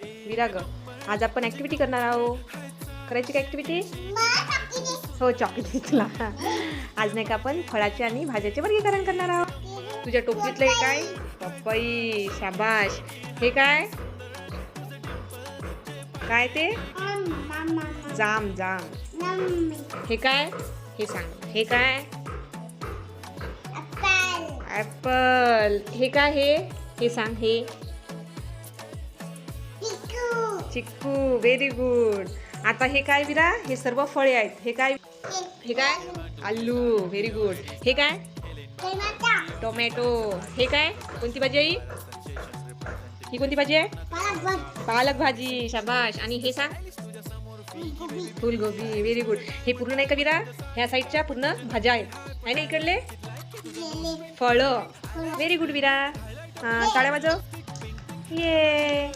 विराग, आज आपण ॲक्टिव्हिटी करणार आहोत. करायची का ॲक्टिव्हिटी? हो, चॉकलेट तुला. आज नाही का आपण फळाचे आणि भाज्याचे वर्गीकरण करणार आहोत. तुझ्या टोपलीतलं हे काय? पपई. शाबाश. हे काय काय ते? जाम. हे काय? हे सांग. हे काय? ॲपल. हे काय? हे सांग. हे चिक्कू. Very good. आता हे काय विरा? हे सर्व फळे आहेत. हे काय? आलू. Very good. हे काय? टोमॅटो. हे काय? कोणती भाजी आहे ही? कोणती भाजी आहे? पालक भाजी. शाबाश. आणि हे सांग. फुलगोबी. Very good. हे पूर्ण नाही का विरा? ह्या साईडच्या पूर्ण भाज्या आहेत आहे ना इकडले फळं. व्हेरी गुड विरा. टाळ्या वाजव. ये